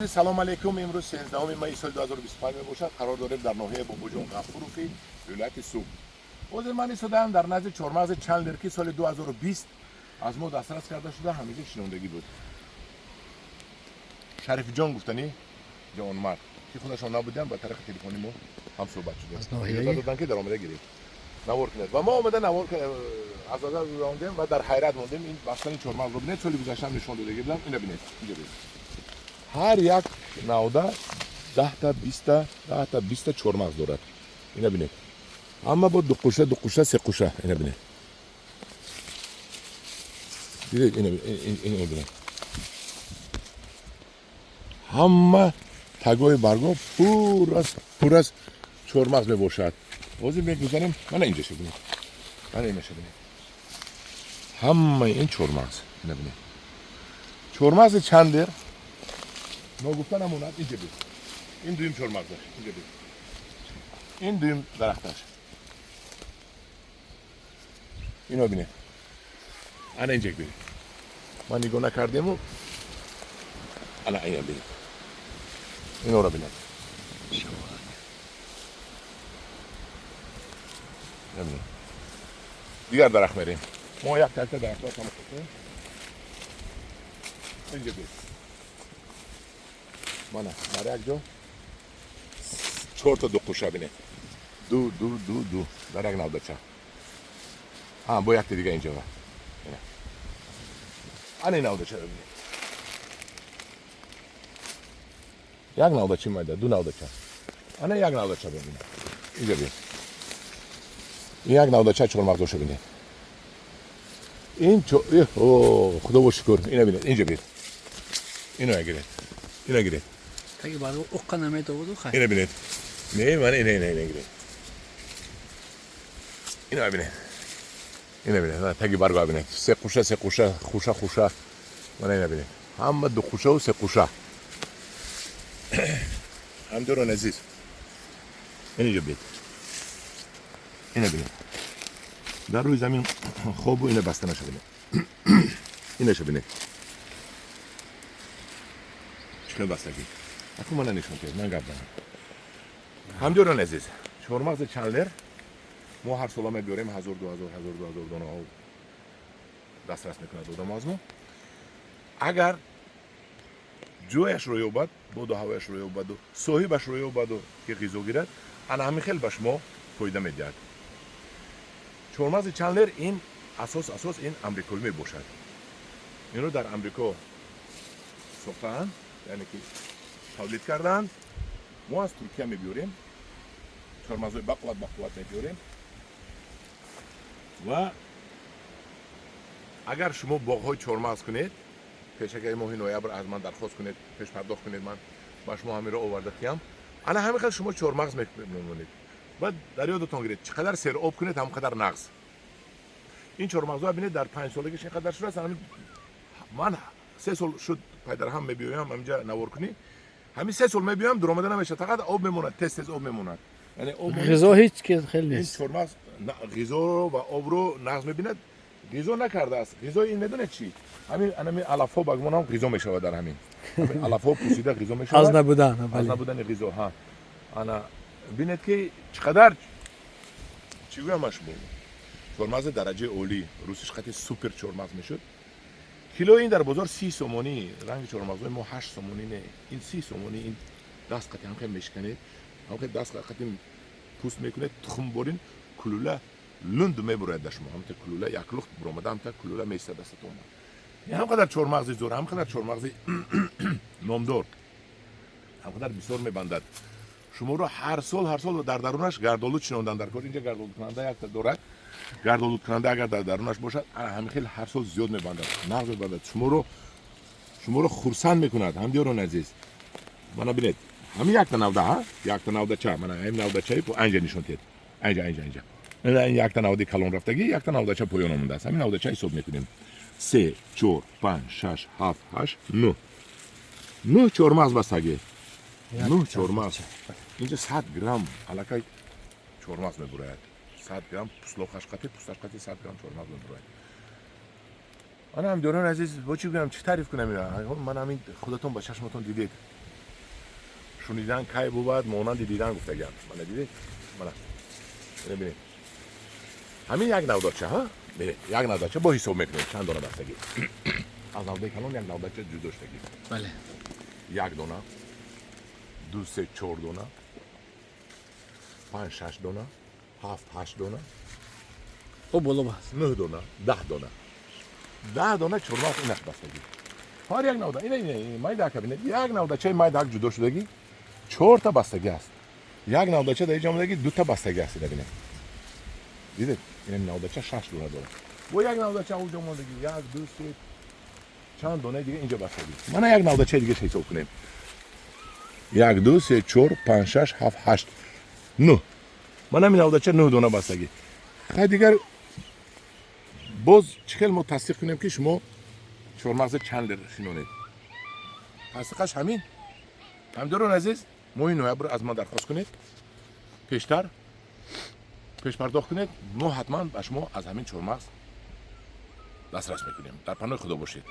سلام علیکم. امروز 13 می سال 2025 باشد. قرار داریم در ناحیه بابوجان غفوروفی ولایت سوگ. حاضر من ایستادم در نزد چهارمغز چند لرکی سال 2020 از ما دسترس کرده شده، همیشه شنوندگی بود. شریف جان گفتنی جوان مرد که خودشان نبودن با طریق تلفنی ما هم صحبت شده. از ناحیه دادن که در آمده گرفت نوار کنید و ما آمده نوار از آزاد راندیم و در حیرت موندیم. این بستن چهارمغز رو ببینید. سالی گذشته نشون داده بودم. اینو ببینید. اینجا ببینید. هر یک نوده 10 تا 20 تا چهارمغز دارد. اینا ببینید. اما با دو قوشه سه قوشه. اینا ببینید. دیدید اینو ببینید. همه تگای برگا پر از چهارمغز میباشد. بازی میگذاریم. من اینجا ببینید. من اینجا ببینید. همه این چهارمغز. اینا ببینید. چهارمغز چنده؟ ما گفتن همونت اینجا بید. این دویم چهارمغزش اینجا بید. این دویم درختش. اینو بینید. انا اینجا بید. من نگاه نکردیم و انا اینو بید. اینو رو بینید. ببینید. دیگر درخت میریم. ما یک درخت درخت ها تمام کنیم. اینجا بید. مانا در یک جا 4 تا دو قوشه بینید. دو در یک نوده چه با یک دیگه اینجا با این نوده چه ببینید. یک نوده چه میده. دو نوده چه یک نوده چه ببینید. اینجا بینید. این یک نوده چه چهارمغز رو بینید. این خدا با شکر. اینو بینید. اینجا بینید. اینو گیرید. اینو گیرید. تاگه برای اوقا نمیده بود و خیلی اینو بینید. نه من اینو گیرید. اینو ببینید. اینو ببینید. تگی برگا ببینید. سه قوشه. من اینو ببینید. همه دو قوشه و سه قوشه. هم دوران عزیز. اینجا بید. اینو ببینید. در روی زمین خوب و اینو بسته نشه ببینید. اینو ببینید. چطور بستگی؟ اکنون من نشون کرد. من گفتم. هم دوران عزیز. چهارمغز چندلر ما هر سال میبریم 1000 2000 دانه ها دسترس میکنه دادم از ما. اگر جویش رو یابد بود و هوایش رو یابد و صاحبش رو یابد و که غذا گیرد انا همین خیلی باش ما فایده میدهد. چهارمغز چندلر این اساس این امریکایی میباشد. این رو در امریکا ساختن، یعنی که تولید کردن. ما از ترکیه میبریم. چهارمغزهای بقوت میبریم. و اگر شما باغ‌های چهارمغز کنید، پیشکه ماه نوامبر از من درخواست کنید، پیش پرداخت کنید، من با شما همین رو آورده کیم. انا همین خیلی شما چهارمغز میمونید. بعد در یادتون گیرید چقدر سر آب کنید همقدر نغز. این چهارمغزها ببینید در 5 سالگیش اینقدر شده است. من 3 سال شد پدر هم میبیایم اینجا نوار کنی. همین 3 سال میبیایم درآمد نمیشه. فقط آب میموند. تست آب میموند. یعنی غذا هیچ که خیلی این نیست. چهارمغز غذا رو و آب رو نغز میبیند. غذا نکرده است. غذا این میدونه چی؟ همین علف ها بگمان هم غذا میشود. در همین علف ها پوسیده غذا میشود. از نبودن غذا ها. انا ببینید که چقدر چی گویم شما. چهارمغز درجه عالی روسش خیلی سوپر چهارمغز میشد. کیلو این در بازار 30 سومانی. رنگ چهارمغز ما 8 سومانی نه. این 30 سومانی. این دست قطعا هم میشکنید. هم دست قطعا پوست میکنه. تخم برین کلوله لند میبرد داشت. ما هم تا کلوله یک لخت برآمده هم تا کلوله میسته دستتون. هم قدر چهارمغزی زور، هم قدر چهارمغزی نامدار، هم قدر بسیار میبندد. شما رو هر سال در درونش گردآلود چنوندن در کار. اینجا گردآلود کننده یک تا دارد. گردآلود کننده اگر در درونش باشد همین خیلی هر سال زیاد میبندد. نغز میبندد. شما رو خرسند میکند. هم دیاران عزیز. من ببینید. همین یک تا نوده ها، یک تا نوده چه؟ من این نوده چه پو اینجا نشون دید. اینجا. این یک تا نوده کلون رفتگی، یک تا نوده چه پایان آمده است. همین نوده چه حساب میکنیم. 3 4 5 6 7 8 9 چهارمغز بستگی. 9 چهارمغز. اینجا 100 گرم علاقه چهارمغز میبرد. 100 گرم پوستش قطعی 100 گرم چهارمغز میبرد. آن هم دوران عزیز با چی بگم چه تعریف کنم. من همین خودتون با چشمتون دیدید. شنیدن کی بود مانند دیدن گفتگیم من دیدی من ببینید همین یک نوداچه ها ببین یک نوداچه با حساب میکنیم چند دانه بستگی از نوده کلان یک نوداچه جدا شدگی بله یک دانه دو سه چهار دانه 5 6 دانه 7 8 دانه او بالا بس 9 دانه 10 دانه 10 دانه چرماق این بستگی هر یک نوده این مایده که ببینید یک نوداچه مایده جدا شدگی 4 تا بستگی است یک نوداچه در اینجا آمدگی 2 تا بستگی است ببینید دیدید این نوداچه 6 دانه داره و یک نوداچه اونجا آمدگی 1 2 3 چند دانه دیگه اینجا بستگی من یک نوداچه دیگه حساب کنیم 1 2 3 4 5 6 7 8 9 من همین نوداچه 9 دانه بستگی خیلی دیگر باز چکل ما تصدیق کنیم که شما چهارمغز چند لیتر شینونید تصدیقش همین همدارون عزیز ماه نوامبر از ما درخواست کنید پیشتر پیش پرداخت کنید ما حتما به شما از همین چهارمغز دسترس میکنیم در پناه خدا باشید